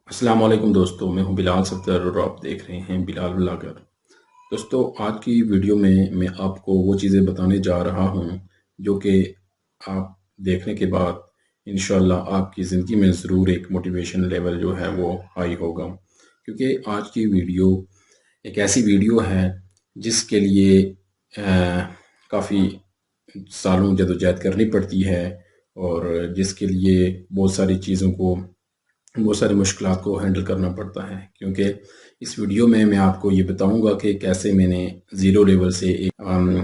السلام علیکم دوستو، میں ہوں بلال صفدر اور آپ دیکھ رہے ہیں بلال بلاگر۔ دوستو، آج کی ویڈیو میں آپ کو وہ چیزیں بتانے جا رہا ہوں جو کہ آپ دیکھنے کے بعد انشاءاللہ آپ کی زندگی میں ضرور ایک موٹیویشن لیول جو ہے وہ ہائی ہوگا، کیونکہ آج کی ویڈیو ایک ایسی ویڈیو ہے جس کے لیے کافی سالوں جدوجہد کرنی پڑتی ہے، اور جس کے لیے بہت ساری مشکلات کو ہینڈل کرنا پڑتا ہے، کیونکہ اس ویڈیو میں آپ کو یہ بتاؤں گا کہ کیسے میں نے زیرو لیول سے ایک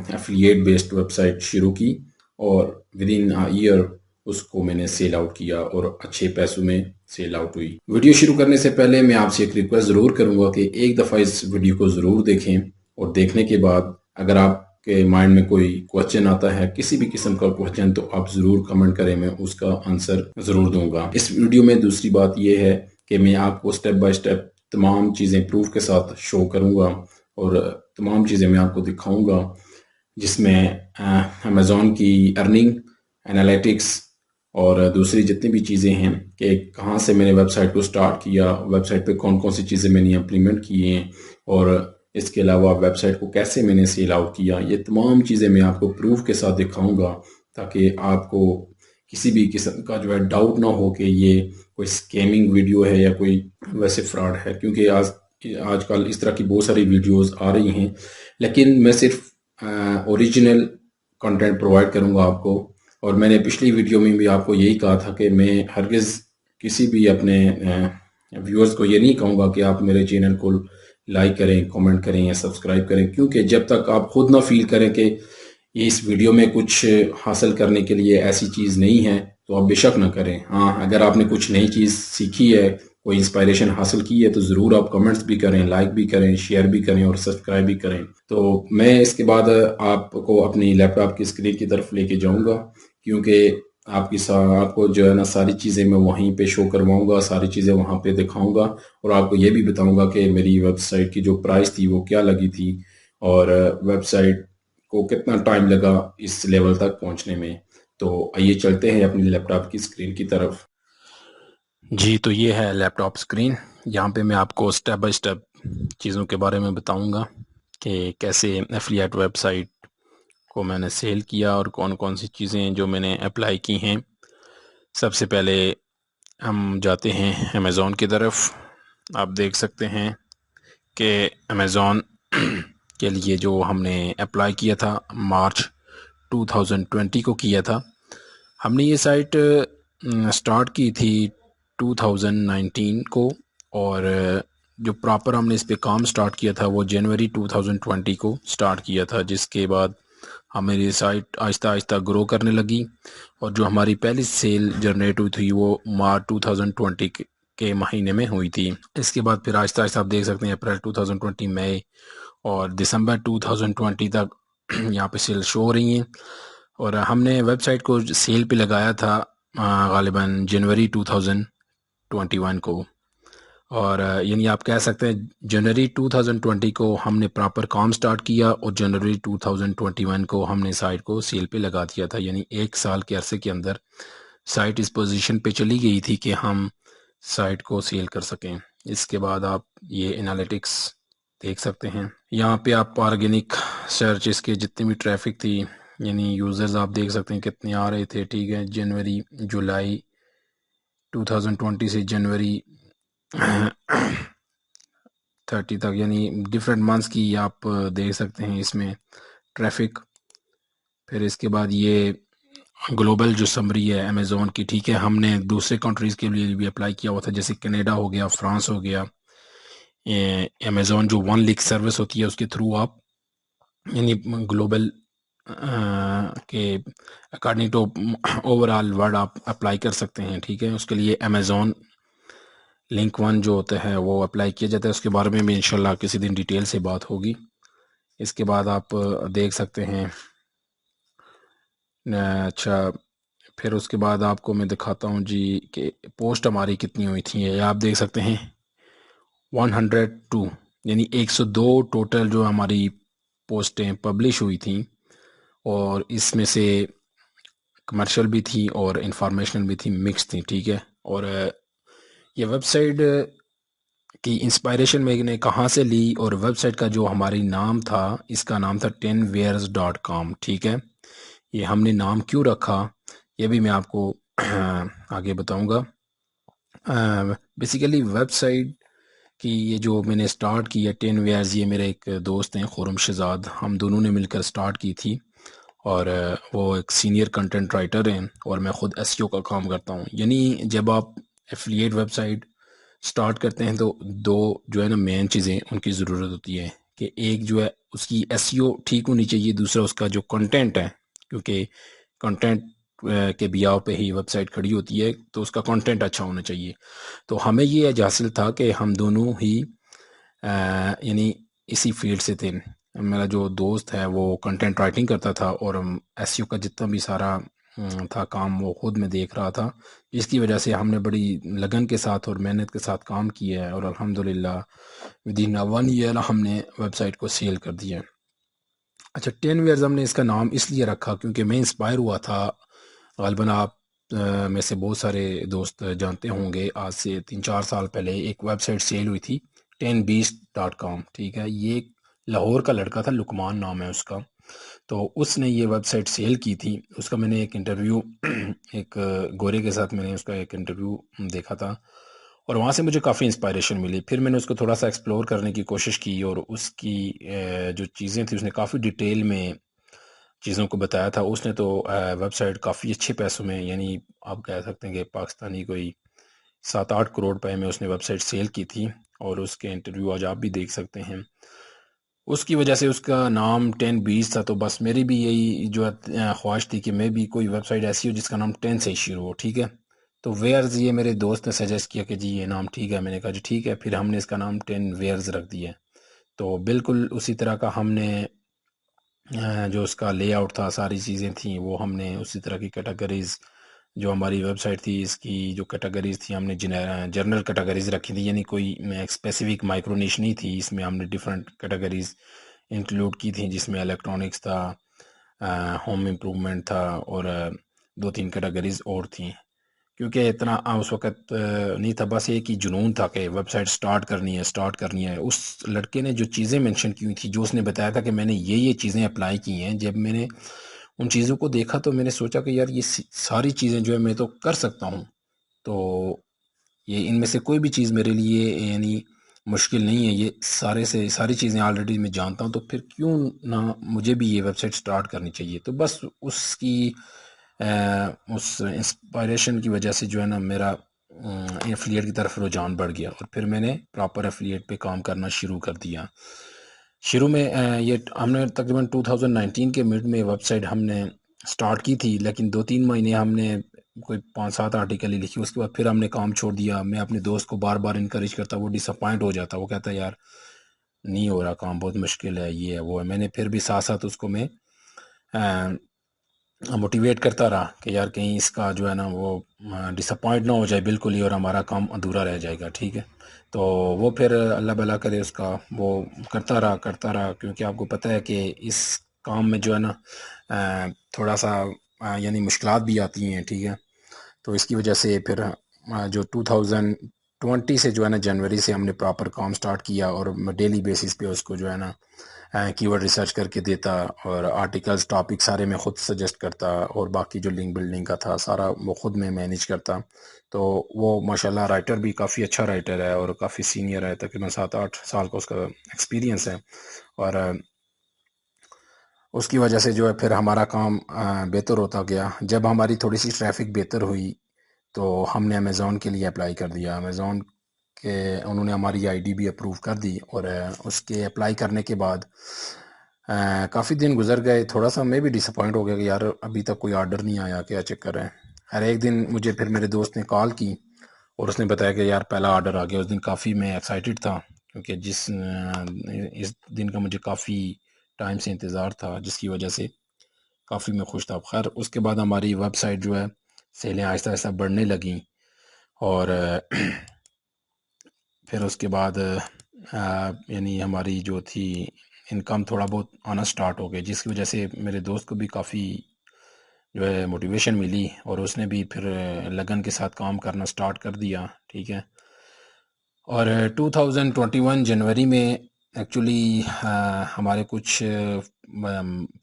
ایفیلیٹ بیسڈ ویب سائٹ شروع کی، اور ود ان ایئر اس کو میں نے سیل آؤٹ کیا اور اچھے پیسوں میں سیل آؤٹ ہوئی۔ ویڈیو شروع کرنے سے پہلے میں آپ سے ایک ریکویسٹ ضرور کروں گا کہ ایک دفعہ اس ویڈیو کو ضرور دیکھیں، اور دیکھنے کے بعد اگر آپ کے مائنڈ میں کوئی کوسچن آتا ہے، کسی بھی قسم کا کوسچن، تو آپ ضرور کمنٹ کریں، میں اس کا آنسر ضرور دوں گا۔ اس ویڈیو میں دوسری بات یہ ہے کہ میں آپ کو سٹیپ بائی سٹیپ تمام چیزیں پروف کے ساتھ شو کروں گا، اور تمام چیزیں میں آپ کو دکھاؤں گا، جس میں امیزون کی ارننگ، انالیٹکس، اور دوسری جتنی بھی چیزیں ہیں کہ کہاں سے میں نے ویب سائٹ کو سٹارٹ کیا، ویب سائٹ پہ کون کون سی چیزیں میں نے امپلیمنٹ کی ہیں، اور اس کے علاوہ ویب سائٹ کو کیسے میں نے سیل آؤٹ کیا، یہ تمام چیزیں میں آپ کو پروف کے ساتھ دکھاؤں گا، تاکہ آپ کو کسی بھی قسم کا جو ہے ڈاؤٹ نہ ہو کہ یہ کوئی سکیمنگ ویڈیو ہے یا کوئی ویسے فراڈ ہے، کیونکہ آج کل اس طرح کی بہت ساری ویڈیوز آ رہی ہیں، لیکن میں صرف اوریجنل کنٹینٹ پرووائڈ کروں گا آپ کو۔ اور میں نے پچھلی ویڈیو میں بھی آپ کو یہی کہا تھا کہ میں ہرگز کسی بھی اپنے ویورز کو یہ نہیں کہوں گا کہ آپ میرے چینل کو لائک کریں، کامنٹ کریں یا سبسکرائب کریں، کیونکہ جب تک آپ خود نہ فیل کریں کہ اس ویڈیو میں کچھ حاصل کرنے کے لیے ایسی چیز نہیں ہے، تو آپ بے شک نہ کریں۔ ہاں، اگر آپ نے کچھ نئی چیز سیکھی ہے، کوئی انسپائریشن حاصل کی ہے، تو ضرور آپ کمنٹس بھی کریں، لائک بھی کریں، شیئر بھی کریں اور سبسکرائب بھی کریں۔ تو میں اس کے بعد آپ کو اپنی لیپ ٹاپ کی اسکرین کی طرف لے کے جاؤں گا، کیونکہ آپ کو جو ہے نا ساری چیزیں میں وہیں پہ شو کرواؤں گا، ساری چیزیں وہاں پہ دکھاؤں گا، اور آپ کو یہ بھی بتاؤں گا کہ میری ویب سائٹ کی جو پرائس تھی وہ کیا لگی تھی، اور ویب سائٹ کو کتنا ٹائم لگا اس لیول تک پہنچنے میں۔ تو آئیے چلتے ہیں اپنی لیپ ٹاپ کی اسکرین کی طرف۔ جی، تو یہ ہے لیپ ٹاپ اسکرین۔ یہاں پہ میں آپ کو سٹیپ بائی سٹیپ چیزوں کے بارے میں بتاؤں گا کہ کیسے ایفیلیٹ ویب سائٹ کو میں نے سیل کیا، اور کون کون سی چیزیں جو میں نے اپلائی کی ہیں۔ سب سے پہلے ہم جاتے ہیں امیزون کی طرف۔ آپ دیکھ سکتے ہیں کہ امیزون کے لیے جو ہم نے اپلائی کیا تھا مارچ 2020 کو کیا تھا، ہم نے یہ سائٹ سٹارٹ کی تھی 2019 کو، اور جو پراپر ہم نے اس پہ کام سٹارٹ کیا تھا وہ جنوری 2020 کو سٹارٹ کیا تھا، جس کے بعد ہماری سائٹ آہستہ آہستہ گرو کرنے لگی، اور جو ہماری پہلی سیل جنریٹ ہوئی تھی وہ مارچ 2020 کے مہینے میں ہوئی تھی۔ اس کے بعد پھر آہستہ آہستہ آپ دیکھ سکتے ہیں اپریل 2020، مئی اور دسمبر 2020 تک یہاں پہ سیل شو ہو رہی ہیں، اور ہم نے ویب سائٹ کو سیل پہ لگایا تھا غالباً جنوری 2021 کو، اور یعنی آپ کہہ سکتے ہیں جنوری 2020 کو ہم نے پراپر کام سٹارٹ کیا، اور جنوری 2021 کو ہم نے سائٹ کو سیل پہ لگا دیا تھا، یعنی ایک سال کے عرصے کے اندر سائٹ اس پوزیشن پہ چلی گئی تھی کہ ہم سائٹ کو سیل کر سکیں۔ اس کے بعد آپ یہ انالیٹکس دیکھ سکتے ہیں، یہاں پہ آپ آرگینک سرچ اس کے جتنی بھی ٹریفک تھی، یعنی یوزرز آپ دیکھ سکتے ہیں کتنے آ رہے تھے، ٹھیک ہے، جنوری جولائی 2020 سے جنوری 30 تک، یعنی ڈفرینٹ منتھس کی آپ دیکھ سکتے ہیں اس میں ٹریفک۔ پھر اس کے بعد یہ گلوبل جو سمری ہے امیزون کی، ٹھیک ہے، ہم نے دوسرے کنٹریز کے لیے بھی اپلائی کیا ہوا تھا، جیسے کینیڈا ہو گیا، فرانس ہو گیا۔ امیزون جو 1 لیک سروس ہوتی ہے اس کے تھرو آپ یعنی گلوبل کے according to overall world آپ اپلائی کر سکتے ہیں، ٹھیک ہے۔ اس کے لیے امیزون لنک 1 جو ہوتا ہے وہ اپلائی کیا جاتا ہے، اس کے بارے میں بھی انشاءاللہ کسی دن ڈیٹیل سے بات ہوگی۔ اس کے بعد آپ دیکھ سکتے ہیں، اچھا، پھر اس کے بعد آپ کو میں دکھاتا ہوں جی کہ پوسٹ ہماری کتنی ہوئی تھیں، یہ آپ دیکھ سکتے ہیں 102، یعنی 102 ٹوٹل جو ہماری پوسٹیں پبلش ہوئی تھیں، اور اس میں سے کمرشل بھی تھی اور انفارمیشنل بھی تھی، مکس تھی، ٹھیک ہے۔ اور یہ ویب سائٹ کی انسپائریشن میں نے کہاں سے لی، اور ویب سائٹ کا جو ہماری نام تھا، اس کا نام تھا 10wares.com، ٹھیک ہے۔ یہ ہم نے نام کیوں رکھا یہ بھی میں آپ کو آگے بتاؤں گا۔ بیسیکلی ویب سائٹ کہ یہ جو میں نے سٹارٹ کی ہے 10wares، یہ میرے ایک دوست ہیں خرم شہزاد، ہم دونوں نے مل کر سٹارٹ کی تھی، اور وہ ایک سینئر کنٹینٹ رائٹر ہیں، اور میں خود SEO کا کام کرتا ہوں۔ یعنی جب آپ ایفیلیٹ ویب سائٹ سٹارٹ کرتے ہیں تو دو جو ہے نا مین چیزیں ان کی ضرورت ہوتی ہے، کہ ایک جو ہے اس کی SEO ٹھیک ہونی چاہیے، دوسرا اس کا جو کنٹینٹ ہے، کیونکہ کنٹینٹ کے بیاؤ پہ ہی ویب سائٹ کھڑی ہوتی ہے، تو اس کا کنٹینٹ اچھا ہونا چاہیے۔ تو ہمیں یہ ایج حاصل تھا کہ ہم دونوں ہی یعنی اسی فیلڈ سے تھے۔ میرا جو دوست ہے وہ کنٹینٹ رائٹنگ کرتا تھا، اور SEO کا جتنا بھی سارا تھا کام وہ خود میں دیکھ رہا تھا، جس کی وجہ سے ہم نے بڑی لگن کے ساتھ اور محنت کے ساتھ کام کیا ہے، اور الحمدللہ ودین 1 ایئر ہم نے ویب سائٹ کو سیل کر دیا ہے۔ اچھا 10wares ہم نے اس کا نام اس لیے رکھا کیونکہ میں انسپائر ہوا تھا، غالباً آپ میں سے بہت سارے دوست جانتے ہوں گے، آج سے 3-4 سال پہلے ایک ویب سائٹ سیل ہوئی تھی 10beast.com، ٹھیک ہے۔ یہ ایک لاہور کا لڑکا تھا، لکمان نام ہے اس کا، تو اس نے یہ ویب سائٹ سیل کی تھی۔ اس کا میں نے ایک انٹرویو ایک گورے کے ساتھ میں نے اس کا ایک انٹرویو دیکھا تھا، اور وہاں سے مجھے کافی انسپائریشن ملی۔ پھر میں نے اس کو تھوڑا سا ایکسپلور کرنے کی کوشش کی، اور اس کی جو چیزیں تھیں اس نے کافی ڈیٹیل میں چیزوں کو بتایا تھا۔ اس نے تو ویب سائٹ کافی اچھے پیسوں میں، یعنی آپ کہہ سکتے ہیں کہ پاکستانی کوئی 7-8 کروڑ روپے میں اس نے ویب سائٹ سیل کی تھی، اور اس کے انٹرویو آج آپ بھی دیکھ سکتے ہیں۔ اس کی وجہ سے اس کا نام 10beast تھا، تو بس میری بھی یہی جو خواہش تھی کہ میں بھی کوئی ویب سائٹ ایسی ہو جس کا نام 10 سے ہی شروع ہو، ٹھیک ہے۔ تو ویئرز یہ میرے دوست نے سجیسٹ کیا کہ جی یہ نام ٹھیک ہے، میں نے کہا جی ٹھیک ہے، پھر ہم نے اس کا نام 10wares رکھ دیا۔ تو بالکل اسی طرح کا ہم نے جو اس کا لے آؤٹ تھا، ساری چیزیں تھیں وہ ہم نے اسی طرح کی کیٹیگریز، جو ہماری ویب سائٹ تھی اس کی جو کیٹیگریز تھی ہم نے جنرل کیٹیگریز رکھی تھی، یعنی کوئی ایک اسپیسیفک مائکرو نیش نہیں تھی، اس میں ہم نے ڈفرینٹ کیٹیگریز انکلوڈ کی تھیں، جس میں الیکٹرانکس تھا، ہوم امپروومنٹ تھا، اور 2-3 کیٹیگریز اور تھیں۔ کیونکہ اتنا اس وقت نہیں تھا، بس ایک ہی جنون تھا کہ ویب سائٹ سٹارٹ کرنی ہے۔ اس لڑکے نے جو چیزیں منشن کی ہوئی تھی، جو اس نے بتایا تھا کہ میں نے یہ چیزیں اپلائی کی ہیں، جب میں نے ان چیزوں کو دیکھا تو میں نے سوچا کہ یار یہ ساری چیزیں جو ہے میں تو کر سکتا ہوں، تو یہ ان میں سے کوئی بھی چیز میرے لیے یعنی مشکل نہیں ہے، یہ ساری چیزیں آلریڈی میں جانتا ہوں، تو پھر کیوں نہ مجھے بھی یہ ویب سائٹ سٹارٹ کرنی چاہیے۔ تو بس اس کی اس انسپائریشن کی وجہ سے جو ہے نا میرا ایفیلیٹ کی طرف رجحان بڑھ گیا، اور پھر میں نے پراپر ایفیلیٹ پہ کام کرنا شروع کر دیا۔ شروع میں یہ ہم نے تقریباً 2019 کے مڈ میں ویب سائٹ ہم نے سٹارٹ کی تھی، لیکن 2-3 مہینے ہم نے کوئی 5-7 آرٹیکل ہی لکھی، اس کے بعد پھر ہم نے کام چھوڑ دیا۔ میں اپنے دوست کو بار بار انکریج کرتا، وہ ڈس اپوائنٹ ہو جاتا، وہ کہتا یار نہیں ہو رہا کام، بہت مشکل ہے، یہ ہے وہ ہے۔ میں نے پھر بھی ساتھ ساتھ اس کو میں موٹیویٹ کرتا رہا کہ یار کہیں اس کا جو ہے نا وہ ڈس اپوائنٹ نہ ہو جائے بالکل ہی، اور ہمارا کام ادھورا رہ جائے گا، ٹھیک ہے۔ تو وہ پھر اللہ بھلا کرے اس کا وہ کرتا رہا، کیونکہ آپ کو پتہ ہے کہ اس کام میں جو ہے نا تھوڑا سا یعنی مشکلات بھی آتی ہیں، ٹھیک ہے۔ تو اس کی وجہ سے پھر جو 2020 سے جو ہے نا جنوری سے ہم نے پراپر کام سٹارٹ کیا، اور ڈیلی بیسس پہ اس کو جو ہے نا کی ورڈ ریسرچ کر کے دیتا، اور آرٹیکلز ٹاپک سارے میں خود سجیسٹ کرتا، اور باقی جو لنک بلڈنگ کا تھا سارا وہ خود میں مینیج کرتا۔ تو وہ ماشاءاللہ رائٹر بھی کافی اچھا رائٹر ہے، اور کافی سینئر ہے، تقریباً 7-8 سال کا اس کا ایکسپیرینس ہے، اور اس کی وجہ سے جو ہے پھر ہمارا کام بہتر ہوتا گیا۔ جب ہماری تھوڑی سی ٹریفک بہتر ہوئی تو ہم نے امیزون کے لیے اپلائی کر دیا۔ امیزون کے انہوں نے ہماری ID بھی اپروو کر دی، اور اس کے اپلائی کرنے کے بعد کافی دن گزر گئے، تھوڑا سا میں بھی ڈس اپوائنٹ ہو گیا کہ یار ابھی تک کوئی آرڈر نہیں آیا، کیا چکر ہے۔ ہر ایک دن مجھے پھر میرے دوست نے کال کی، اور اس نے بتایا کہ یار پہلا آرڈر آ گیا۔ اس دن کافی میں ایکسائٹیڈ تھا، کیونکہ اس دن کا مجھے کافی ٹائم سے انتظار تھا، جس کی وجہ سے کافی میں خوش تھا۔ خیر اس کے بعد ہماری ویب سائٹ جو ہے سیلیں آہستہ آہستہ بڑھنے لگیں، اور پھر اس کے بعد یعنی ہماری جو تھی انکم تھوڑا بہت آنا سٹارٹ ہو گئی، جس کی وجہ سے میرے دوست کو بھی کافی جو ہے موٹیویشن ملی، اور اس نے بھی پھر لگن کے ساتھ کام کرنا سٹارٹ کر دیا، ٹھیک ہے۔ اور 2021 جنوری میں ایکچولی ہمارے کچھ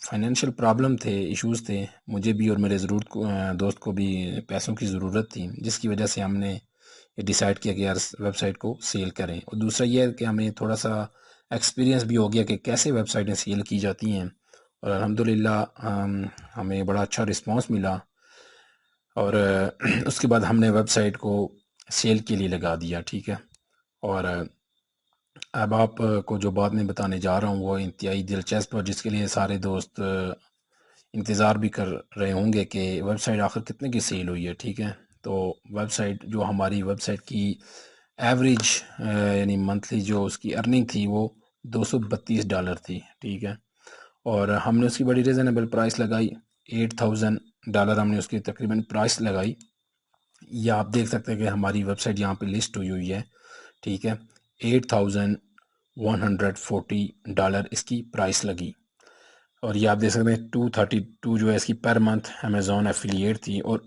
فائنینشیل پرابلم تھے، ایشوز تھے، مجھے بھی اور میرے دوست کو بھی پیسوں کی ضرورت تھی، جس کی وجہ سے ہم نے یہ ڈیسائیڈ کیا کہ یار ویب سائٹ کو سیل کریں۔ اور دوسرا یہ ہے کہ ہمیں تھوڑا سا ایکسپیرینس بھی ہو گیا کہ کیسے ویب سائٹیں سیل کی جاتی ہیں، اور الحمدللہ ہمیں بڑا اچھا رسپانس ملا، اور اس کے بعد ہم نے ویب سائٹ کو سیل کے لیے لگا دیا، ٹھیک ہے۔ اور اب آپ کو جو بات میں بتانے جا رہا ہوں وہ انتہائی دلچسپ اور جس کے لیے سارے دوست انتظار بھی کر رہے ہوں گے کہ ویب سائٹ آخر کتنے کی سیل ہوئی ہے، ٹھیک ہے۔ تو ویب سائٹ جو ہماری ویب سائٹ کی ایوریج یعنی منتھلی جو اس کی ارننگ تھی وہ $232 تھی، ٹھیک ہے۔ اور ہم نے اس کی بڑی ریزنیبل پرائس لگائی، $8,000 ہم نے اس کی تقریباً پرائس لگائی۔ یہ آپ دیکھ سکتے ہیں کہ ہماری ویب سائٹ یہاں پہ لسٹ ہوئی ہے، ٹھیک ہے۔ $8,140 اس کی پرائس لگی، اور یہ آپ دیکھ سکتے ہیں 232 جو ہے اس کی پر منتھ امیزون ایفیلیٹ تھی۔ اور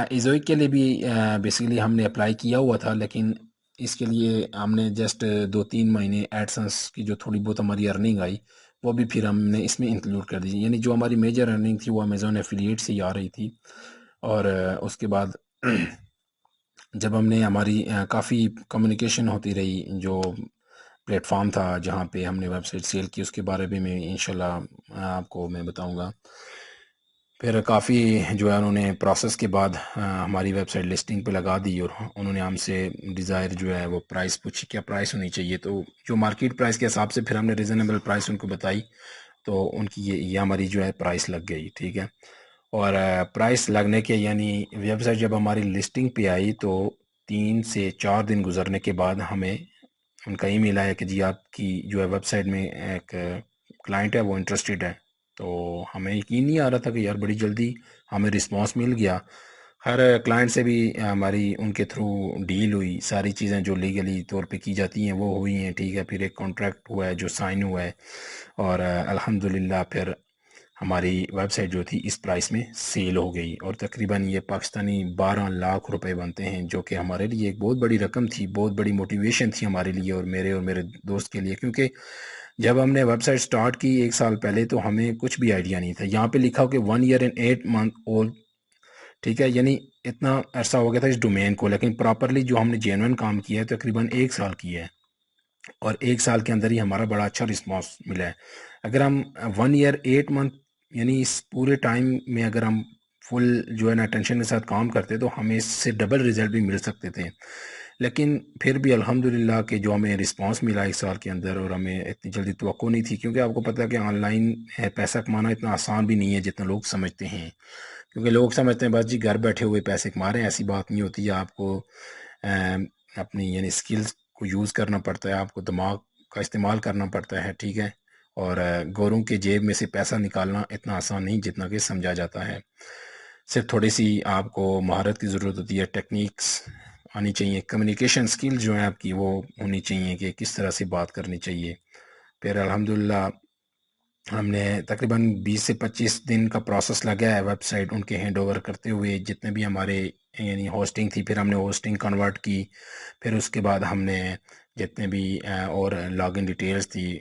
ایزوئک کے لیے بھی بیسیکلی ہم نے اپلائی کیا ہوا تھا، لیکن اس کے لیے ہم نے جسٹ 2-3 مہینے ایڈسنس کی جو تھوڑی بہت ہماری ارننگ آئی وہ بھی پھر ہم نے اس میں انکلوڈ کر دی، یعنی جو ہماری میجر ارننگ تھی وہ امیزون ایفیلیٹ سے ہی آ رہی تھی۔ اور اس کے بعد جب ہم نے ہماری کافی کمیونیکیشن ہوتی رہی، جو پلیٹ فارم تھا جہاں پہ ہم نے ویب سائٹ سیل کی اس کے بارے میں انشاءاللہ آپ کو میں بتاؤں گا۔ پھر کافی جو ہے انہوں نے پروسیس کے بعد ہماری ویب سائٹ لسٹنگ پہ لگا دی، اور انہوں نے ہم سے ڈیزائر جو ہے وہ پرائس پوچھی، کیا پرائس ہونی چاہیے، تو جو مارکیٹ پرائس کے حساب سے پھر ہم نے ریزنیبل پرائس ان کو بتائی، تو ان کی یہ ہماری جو ہے پرائس لگ گئی، ٹھیک ہے۔ اور پرائس لگنے کے یعنی ویب سائٹ جب ہماری لسٹنگ پہ آئی تو 3 سے 4 دن گزرنے کے بعد ہمیں ان کا ای میل آیا کہ جی آپ کی جو ہے ویب سائٹ میں ایک کلائنٹ ہے وہ انٹرسٹڈ ہے۔ تو ہمیں یقین نہیں آ رہا تھا کہ یار بڑی جلدی ہمیں رسپانس مل گیا۔ ہر کلائنٹ سے بھی ہماری ان کے تھرو ڈیل ہوئی، ساری چیزیں جو لیگلی طور پہ کی جاتی ہیں وہ ہوئی ہیں، ٹھیک ہے۔ پھر ایک کانٹریکٹ ہوا ہے جو سائن ہوا ہے، اور الحمدللہ پھر ہماری ویب سائٹ جو تھی اس پرائس میں سیل ہو گئی، اور تقریباً یہ پاکستانی 12 لاکھ روپے بنتے ہیں، جو کہ ہمارے لیے ایک بہت بڑی رقم تھی، بہت بڑی موٹیویشن تھی ہمارے لیے اور میرے دوست کے لیے، کیونکہ جب ہم نے ویب سائٹ سٹارٹ کی 1 سال پہلے تو ہمیں کچھ بھی آئیڈیا نہیں تھا۔ یہاں پہ لکھا ہو کہ 1 year and 8 month old، ٹھیک ہے، یعنی اتنا عرصہ ہو گیا تھا اس ڈومین کو، لیکن پراپرلی جو ہم نے جینوئن کام کیا ہے تقریباً 1 سال کیا ہے، اور 1 سال کے اندر ہی ہمارا بڑا اچھا رسپانس ملا ہے۔ اگر ہم 1 year 8 month یعنی اس پورے ٹائم میں اگر ہم فل جو ہے نا اٹینشن کے ساتھ کام کرتے تو ہمیں اس سے ڈبل رزلٹ بھی مل سکتے تھے، لیکن پھر بھی الحمدللہ کہ جو ہمیں رسپانس ملا 1 سال کے اندر، اور ہمیں اتنی جلدی توقع نہیں تھی، کیونکہ آپ کو پتہ ہے کہ آن لائن پیسہ کمانا اتنا آسان بھی نہیں ہے جتنا لوگ سمجھتے ہیں، کیونکہ لوگ سمجھتے ہیں بس جی گھر بیٹھے ہوئے پیسے کما رہے ہیں، ایسی بات نہیں ہوتی ہے۔ آپ کو اپنی یعنی سکلز کو یوز کرنا پڑتا ہے، آپ کو دماغ کا استعمال کرنا پڑتا ہے، ٹھیک ہے۔ اور گوروں کے جیب میں سے پیسہ نکالنا اتنا آسان نہیں جتنا کہ سمجھا جاتا ہے، صرف تھوڑی سی آپ کو مہارت کی ضرورت ہوتی ہے، ٹیکنیکس آنی چاہیے، کمیونیکیشن سکل جو ہیں آپ کی وہ ہونی چاہیے کہ کس طرح سے بات کرنی چاہیے۔ پھر الحمدللہ ہم نے تقریباً 20 سے 25 دن کا پروسیس لگا ہے ویب سائٹ ان کے ہینڈ اوور کرتے ہوئے، جتنے بھی ہمارے یعنی ہوسٹنگ تھی پھر ہم نے ہوسٹنگ کنورٹ کی، پھر اس کے بعد ہم نے جتنے بھی اور لاگ ان ڈیٹیلز تھی،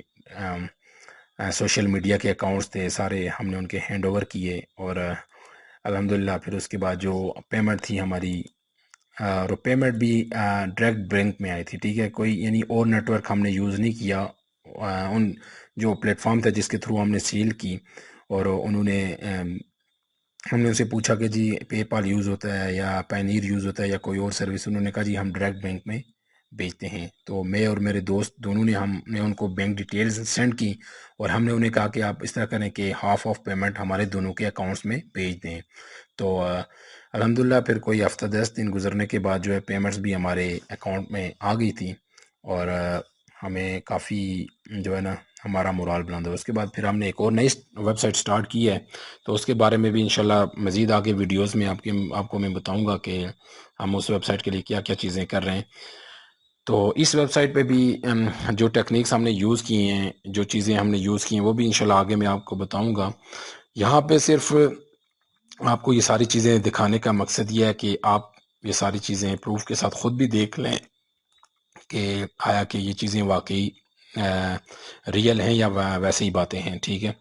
سوشل میڈیا کے اکاؤنٹس تھے، سارے ہم نے ان کے ہینڈ اوور کیے، اور الحمدللہ پھر اس کے بعد جو پیمنٹ تھی ہماری، اور پیمنٹ بھی ڈائریکٹ بینک میں آئی تھی، ٹھیک ہے، کوئی یعنی اور نیٹ ورک ہم نے یوز نہیں کیا۔ ان جو پلیٹ فارم تھا جس کے تھرو ہم نے سیل کی، اور انہوں نے ہم نے ان سے پوچھا کہ جی پے پال یوز ہوتا ہے یا پائنیر یوز ہوتا ہے یا کوئی اور سروس، انہوں نے کہا جی ہم ڈائریکٹ بینک میں بھیجتے ہیں۔ تو میں اور میرے دوست دونوں نے ہم نے ان کو بینک ڈیٹیلز سینڈ کی، اور ہم نے انہیں کہا کہ آپ اس طرح کریں کہ ہاف آف پیمنٹ ہمارے دونوں کے اکاؤنٹس میں بھیج دیں۔ تو الحمدللہ پھر کوئی ہفتہ 10 دن گزرنے کے بعد جو ہے پیمنٹس بھی ہمارے اکاؤنٹ میں آ گئی تھی، اور ہمیں کافی جو ہے نا ہمارا مورال بلند ہو۔ اس کے بعد پھر ہم نے ایک اور نئی ویب سائٹ سٹارٹ کی ہے، تو اس کے بارے میں بھی انشاءاللہ مزید آگے ویڈیوز میں آپ کو میں بتاؤں گا کہ ہم اس ویب سائٹ کے لیے کیا کیا چیزیں کر رہے ہیں۔ تو اس ویب سائٹ پہ بھی جو ٹیکنیکس ہم نے یوز کی ہیں، جو چیزیں ہم نے یوز کی ہیں وہ بھی انشاءاللہ آگے میں آپ کو بتاؤں گا۔ یہاں پہ صرف آپ کو یہ ساری چیزیں دکھانے کا مقصد یہ ہے کہ آپ یہ ساری چیزیں پروف کے ساتھ خود بھی دیکھ لیں کہ آیا کہ یہ چیزیں واقعی ریئل ہیں یا ویسے ہی باتیں ہیں، ٹھیک ہے۔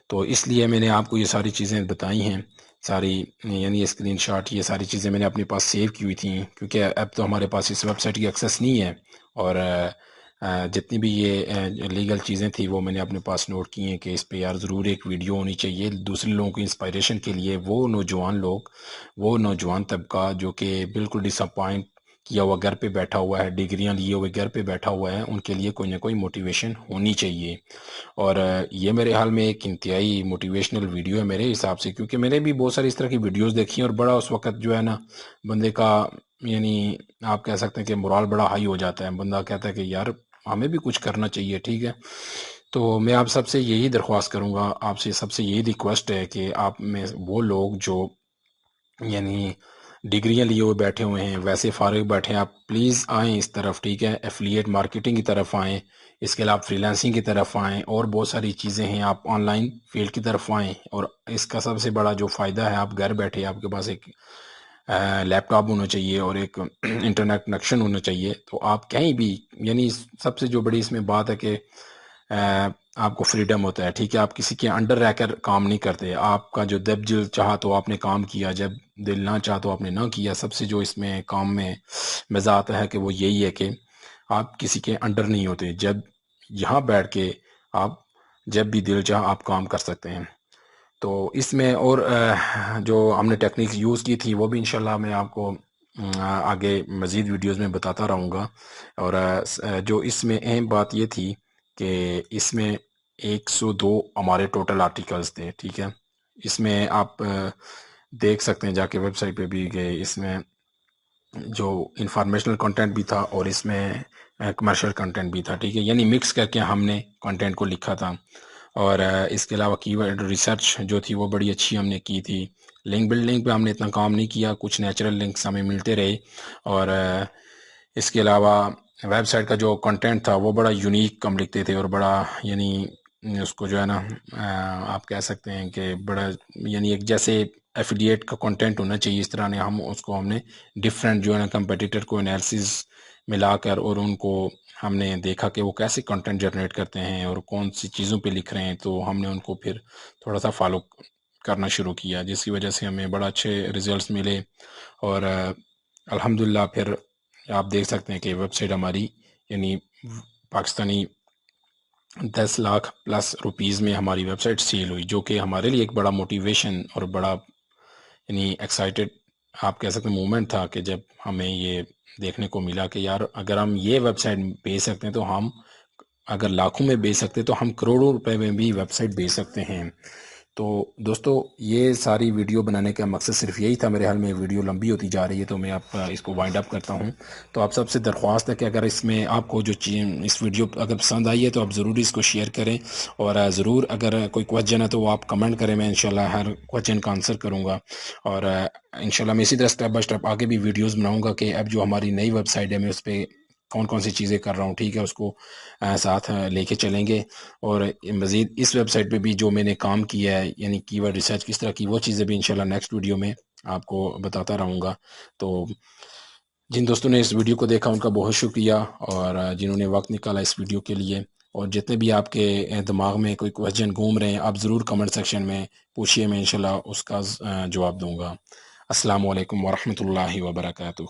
تو اس لیے میں نے آپ کو یہ ساری چیزیں بتائی ہیں، ساری یعنی اسکرین شاٹ، یہ ساری چیزیں میں نے اپنے پاس سیو کی ہوئی تھیں، کیونکہ اب تو ہمارے پاس اس ویب سائٹ کی ایکسیس نہیں ہے، اور جتنی بھی یہ لیگل چیزیں تھیں وہ میں نے اپنے پاس نوٹ کی ہیں کہ اس پہ یار ضرور ایک ویڈیو ہونی چاہیے دوسرے لوگوں کی انسپائریشن کے لیے، وہ نوجوان طبقہ جو کہ بالکل ڈس اپوائنٹ کیا ہوا گھر پہ بیٹھا ہوا ہے، ڈگریاں لیے ہوئے گھر پہ بیٹھا ہوا ہے، ان کے لیے کوئی نہ کوئی موٹیویشن ہونی چاہیے۔ اور یہ میرے حال میں ایک انتہائی موٹیویشنل ویڈیو ہے میرے حساب سے، کیونکہ میں نے بھی بہت ساری اس طرح کی ویڈیوز دیکھی ہیں، اور بڑا اس وقت جو ہے نا بندے کا یعنی آپ کہہ سکتے ہیں کہ مورال بڑا ہائی ہو جاتا ہے، بندہ کہتا ہے کہ یار ہمیں بھی کچھ کرنا چاہیے، ٹھیک ہے۔ تو میں آپ سب سے یہی درخواست کروں گا، آپ سے سب سے یہی ریکویسٹ ہے کہ آپ میں وہ لوگ جو یعنی ڈگریاں لیے ہوئے بیٹھے ہوئے ہیں، ویسے فارغ بیٹھے ہیں، آپ پلیز آئیں اس طرف، ٹھیک ہے، ایفیلیٹ مارکیٹنگ کی طرف آئیں، اس کے علاوہ فری لانسنگ کی طرف آئیں، اور بہت ساری چیزیں ہیں، آپ آن لائن فیلڈ کی طرف آئیں، اور اس کا سب سے بڑا جو فائدہ ہے، آپ گھر بیٹھے آپ کے پاس ایک لیپ ٹاپ ہونا چاہیے اور ایک انٹرنیٹ کنیکشن ہونا چاہیے، تو آپ کہیں بھی یعنی سب سے جو بڑی اس میں بات ہے کہ آپ کو فریڈم ہوتا ہے، ٹھیک ہے، آپ کسی کے انڈر رہ کر کام نہیں کرتے، آپ کا جو جب دل چاہا تو آپ نے کام کیا، جب دل نہ چاہا تو آپ نے نہ کیا۔ سب سے جو اس میں کام میں مزہ آتا ہے کہ وہ یہی ہے کہ آپ کسی کے انڈر نہیں ہوتے، جب یہاں بیٹھ کے آپ جب بھی دل چاہا آپ کام کر سکتے ہیں۔ تو اس میں اور جو ہم نے ٹیکنیکس یوز کی تھی وہ بھی انشاءاللہ میں آپ کو آگے مزید ویڈیوز میں بتاتا رہوں گا، اور جو اس میں اہم بات یہ تھی کہ اس میں 102 ہمارے ٹوٹل آرٹیکلز تھے، ٹھیک ہے۔ اس میں آپ دیکھ سکتے ہیں جا کے ویب سائٹ پہ بھی گئے، اس میں جو انفارمیشنل کنٹینٹ بھی تھا اور اس میں کمرشل کنٹینٹ بھی تھا، ٹھیک ہے، یعنی مکس کر کے ہم نے کنٹینٹ کو لکھا تھا۔ اور اس کے علاوہ کی ورڈ ریسرچ جو تھی وہ بڑی اچھی ہم نے کی تھی۔ لنک بلڈنگ پہ ہم نے اتنا کام نہیں کیا، کچھ نیچرل لنکس ہمیں ملتے رہے، اور اس کے علاوہ ویب سائٹ کا جو کنٹینٹ تھا وہ بڑا یونیک ہم لکھتے تھے، اور بڑا یعنی اس کو جو ہے نا آپ کہہ سکتے ہیں کہ بڑا یعنی ایک جیسے ایفیلیٹ کا کنٹینٹ ہونا چاہیے، اس طرح نے ہم نے ڈفرینٹ جو ہے نا کمپیٹیٹر کو انالیسز ملا کر، اور ان کو ہم نے دیکھا کہ وہ کیسے کنٹینٹ جنریٹ کرتے ہیں اور کون سی چیزوں پہ لکھ رہے ہیں، تو ہم نے ان کو پھر تھوڑا سا فالو کرنا شروع کیا، جس کی وجہ سے ہمیں بڑا اچھے ریزلٹس ملے، اور الحمدللہ پھر آپ دیکھ سکتے ہیں کہ ویب سائٹ ہماری یعنی پاکستانی 10 لاکھ پلس روپیز میں ہماری ویب سائٹ سیل ہوئی، جو کہ ہمارے لیے ایک بڑا موٹیویشن اور بڑا یعنی ایکسائٹیڈ آپ کہہ سکتے ہیں مومنٹ تھا، کہ جب ہمیں یہ دیکھنے کو ملا کہ یار اگر ہم یہ ویب سائٹ بیچ سکتے ہیں تو ہم اگر لاکھوں میں بیچ سکتے تو ہم کروڑوں روپے میں بھی ویب سائٹ بیچ سکتے ہیں۔ تو دوستو یہ ساری ویڈیو بنانے کا مقصد صرف یہی تھا، میرے حال میں ویڈیو لمبی ہوتی جا رہی ہے تو میں آپ اس کو وائنڈ اپ کرتا ہوں۔ تو آپ سب سے درخواست ہے کہ اگر اس میں آپ کو جو اس ویڈیو اگر پسند آئی ہے تو آپ ضرور اس کو شیئر کریں، اور ضرور اگر کوئی کوسچن ہے تو وہ آپ کمنٹ کریں، میں انشاءاللہ ہر کوسچن کا آنسر کروں گا، اور انشاءاللہ میں اسی طرح اسٹیپ بائی اسٹیپ آگے بھی ویڈیوز بناؤں گا کہ اب جو ہماری نئی ویب سائٹ ہے میں اس پہ کون کون سی چیزیں کر رہا ہوں، ٹھیک ہے، اس کو ساتھ لے کے چلیں گے، اور مزید اس ویب سائٹ پہ بھی جو میں نے کام کیا ہے یعنی کی ورڈ ریسرچ کس طرح کی، وہ چیزیں بھی انشاءاللہ نیکسٹ ویڈیو میں آپ کو بتاتا رہوں گا۔ تو جن دوستوں نے اس ویڈیو کو دیکھا ان کا بہت شکریہ، اور جنہوں نے وقت نکالا اس ویڈیو کے لیے، اور جتنے بھی آپ کے دماغ میں کوئی کوسچن گھوم رہے ہیں آپ ضرور کمنٹ سیکشن میں پوچھیے، میں انشاءاللہ اس کا جواب دوں گا۔ السلام علیکم ورحمۃ اللہ وبرکاتہ۔